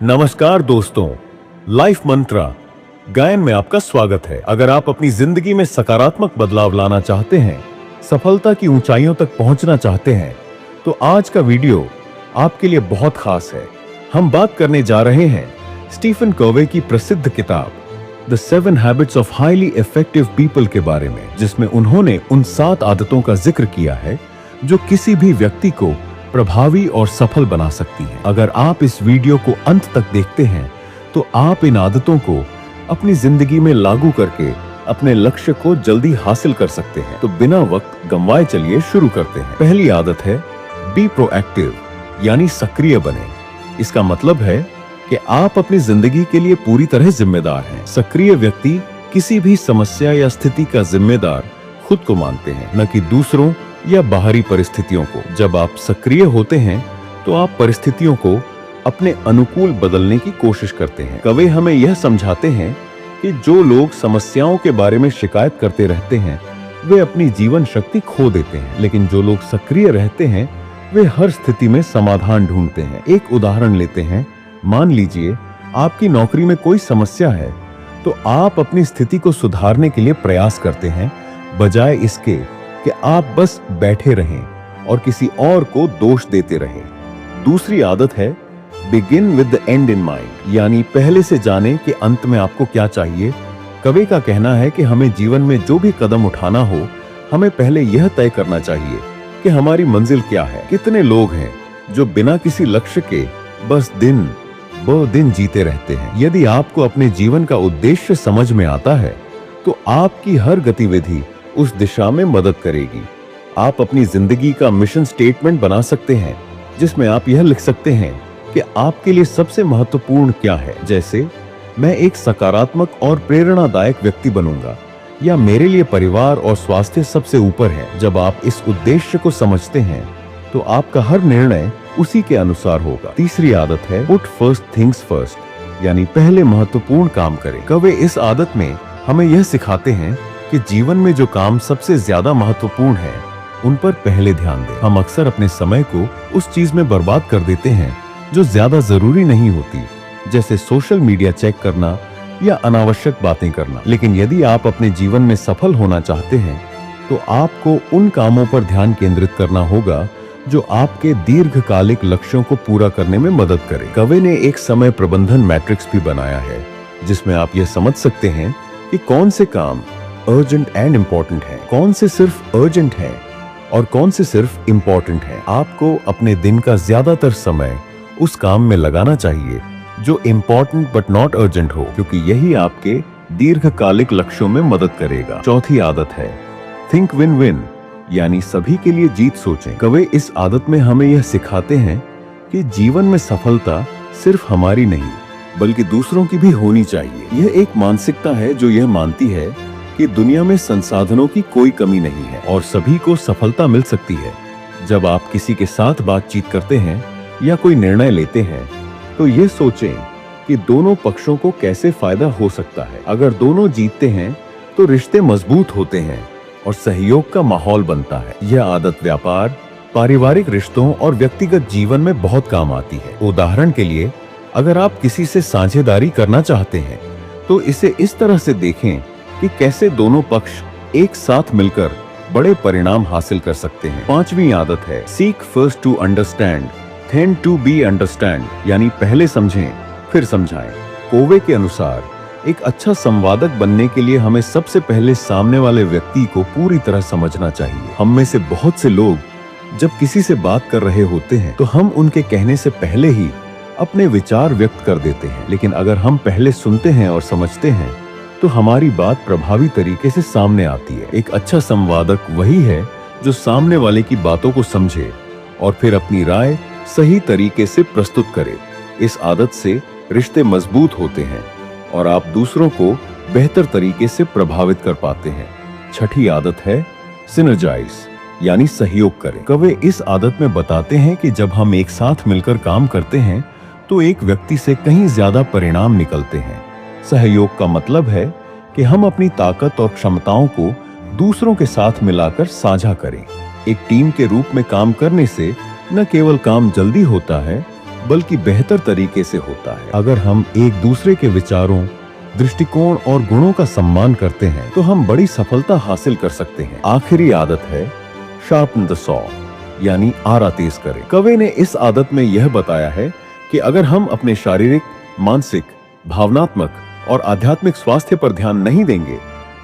नमस्कार दोस्तों, लाइफ मंत्रा गायन में आपका स्वागत है। अगर आप अपनी जिंदगी में सकारात्मक बदलाव लाना चाहते हैं, सफलता की ऊंचाइयों तक पहुंचना चाहते हैं, तो आज का वीडियो आपके लिए बहुत खास है। हम बात करने जा रहे हैं स्टीफन कोवे की प्रसिद्ध किताब the 7 habits of highly effective people के बारे में, जिसमें उन्होंने उन 7 आदतों का जिक्र किया है जो किसी भी व्यक्ति को प्रभावी और सफल बना सकती हैं। अगर आप इस वीडियो को अंत तक देखते हैं तो आप इन आदतों को अपनी जिंदगी में लागू करके अपने लक्ष्य को जल्दी हासिल कर सकते हैं। तो बिना वक्त गंवाए चलिए शुरू करते हैं। पहली आदत है बी प्रोएक्टिव, यानी सक्रिय बने। इसका मतलब है कि आप अपनी जिंदगी के लिए पूरी तरह जिम्मेदार हैं। सक्रिय व्यक्ति किसी भी समस्या या स्थिति का जिम्मेदार खुद को मानते हैं, न कि दूसरों या बाहरी परिस्थितियों को। जब आप सक्रिय होते हैं तो आप परिस्थितियों को अपने अनुकूल बदलने की कोशिश करते हैं। कवे हमें यह समझाते हैं कि जो लोग समस्याओं के बारे में शिकायत करते रहते हैं वे अपनी जीवन शक्ति खो देते हैं, लेकिन जो लोग सक्रिय रहते हैं वे हर स्थिति में समाधान ढूंढते हैं। एक उदाहरण लेते हैं। मान लीजिए आपकी नौकरी में कोई समस्या है तो आप अपनी स्थिति को सुधारने के लिए प्रयास करते हैं, बजाय इसके कि आप बस बैठे रहें और किसी और को दोष देते रहें। दूसरी आदत है begin with the and in mind, यानी पहले से जाने कि अंत में आपको क्या चाहिए। कवि का कहना है कि हमें जीवन में जो भी कदम उठाना हो, हमें पहले यह तय करना चाहिए कि हमारी मंजिल क्या है। कितने लोग हैं जो बिना किसी लक्ष्य के बस दिन ब दिन जीते रहते हैं। यदि आपको अपने जीवन का उद्देश्य समझ में आता है तो आपकी हर गतिविधि उस दिशा में मदद करेगी। आप अपनी जिंदगी का मिशन स्टेटमेंट बना सकते हैं, जिसमें आप यह लिख सकते हैं कि आपके लिए सबसे महत्वपूर्ण क्या है, जैसे मैं एक सकारात्मक और प्रेरणादायक व्यक्ति बनूंगा, या मेरे लिए परिवार और स्वास्थ्य सबसे ऊपर है। जब आप इस उद्देश्य को समझते हैं तो आपका हर निर्णय उसी के अनुसार होगा। तीसरी आदत है पुट फर्स्ट थिंग्स फर्स्ट, यानी पहले महत्वपूर्ण काम करें। कवे इस आदत में हमें यह सिखाते हैं कि जीवन में जो काम सबसे ज्यादा महत्वपूर्ण है उन पर पहले ध्यान दें। हम अक्सर अपने समय को उस चीज में बर्बाद कर देते हैं जो ज्यादा जरूरी नहीं होती, जैसे सोशल मीडिया चेक करना या अनावश्यक बातें करना। लेकिन यदि आप अपने जीवन में सफल होना चाहते हैं तो आपको उन कामों पर ध्यान केंद्रित करना होगा जो आपके दीर्घकालिक लक्ष्यों को पूरा करने में मदद करें। कवे ने एक समय प्रबंधन मैट्रिक्स भी बनाया है, जिसमें आप यह समझ सकते हैं कि कौन से काम अर्जेंट एंड इम्पोर्टेंट है, कौन से सिर्फ अर्जेंट है और कौन से सिर्फ इम्पोर्टेंट है। आपको अपने दिन का ज्यादातर समय उस काम में लगाना चाहिए जो इम्पोर्टेंट बट नॉट अर्जेंट हो, क्योंकि यही आपके दीर्घकालिक लक्ष्यों में मदद करेगा। चौथी आदत है थिंक विन विन, यानी सभी के लिए जीत सोचें। कवे इस आदत में हमें यह सिखाते हैं कि जीवन में सफलता सिर्फ हमारी नहीं बल्कि दूसरों की भी होनी चाहिए। यह एक मानसिकता है जो यह मानती है कि दुनिया में संसाधनों की कोई कमी नहीं है और सभी को सफलता मिल सकती है। जब आप किसी के साथ बातचीत करते हैं या कोई निर्णय लेते हैं तो ये सोचें कि दोनों पक्षों को कैसे फायदा हो सकता है। अगर दोनों जीतते हैं तो रिश्ते मजबूत होते हैं और सहयोग का माहौल बनता है। यह आदत व्यापार, पारिवारिक रिश्तों और व्यक्तिगत जीवन में बहुत काम आती है। उदाहरण के लिए, अगर आप किसी से साझेदारी करना चाहते हैं तो इसे इस तरह से देखें कि कैसे दोनों पक्ष एक साथ मिलकर बड़े परिणाम हासिल कर सकते हैं। पांचवी आदत है seek first to understand then to be understand, यानी पहले समझें फिर समझाएं। कोवे के अनुसार एक अच्छा संवादक बनने के लिए हमें सबसे पहले सामने वाले व्यक्ति को पूरी तरह समझना चाहिए। हम में से बहुत से लोग जब किसी से बात कर रहे होते हैं तो हम उनके कहने से पहले ही अपने विचार व्यक्त कर देते हैं, लेकिन अगर हम पहले सुनते हैं और समझते हैं तो हमारी बात प्रभावी तरीके से सामने आती है। एक अच्छा संवादक वही है जो सामने वाले की बातों को समझे और फिर अपनी राय सही तरीके से प्रस्तुत करे। इस आदत से रिश्ते मजबूत होते हैं और आप दूसरों को बेहतर तरीके से प्रभावित कर पाते हैं। छठी आदत है सिनर्जाइज, यानी सहयोग करें। कवे इस आदत में बताते हैं कि जब हम एक साथ मिलकर काम करते हैं तो एक व्यक्ति से कहीं ज्यादा परिणाम निकलते हैं। सहयोग का मतलब है कि हम अपनी ताकत और क्षमताओं को दूसरों के साथ मिलाकर साझा करें। एक टीम के रूप में काम करने से न केवल काम जल्दी होता है बल्कि बेहतर तरीके से होता है। अगर हम एक दूसरे के विचारों, दृष्टिकोण और गुणों का सम्मान करते हैं तो हम बड़ी सफलता हासिल कर सकते हैं। आखिरी आदत है शार्पन द सॉ, यानी आरा तेज करें। कवि ने इस आदत में यह बताया है कि अगर हम अपने शारीरिक, मानसिक, भावनात्मक और आध्यात्मिक स्वास्थ्य पर ध्यान नहीं देंगे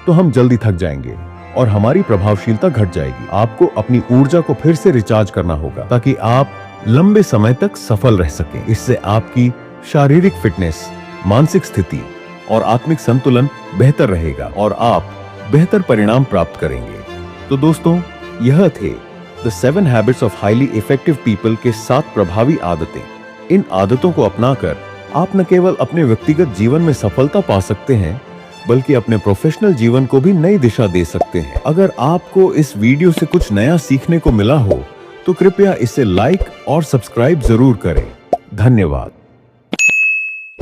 तो हम जल्दी थक जाएंगे और हमारी प्रभावशीलता घट जाएगी। आपको अपनी ऊर्जा को फिर से रिचार्ज करना होगा ताकि आप लंबे समय तक सफल रह सकें। इससे आपकी शारीरिक फिटनेस, मानसिक स्थिति और आत्मिक संतुलन बेहतर रहेगा और आप बेहतर परिणाम प्राप्त करेंगे। तो दोस्तों, यह थे the 7 habits of highly effective people के 7 प्रभावी आदतें। इन आदतों को अपनाकर आप न केवल अपने व्यक्तिगत जीवन में सफलता पा सकते हैं बल्कि अपने प्रोफेशनल जीवन को भी नई दिशा दे सकते हैं। अगर आपको इस वीडियो से कुछ नया सीखने को मिला हो तो कृपया इसे लाइक और सब्सक्राइब जरूर करें। धन्यवाद।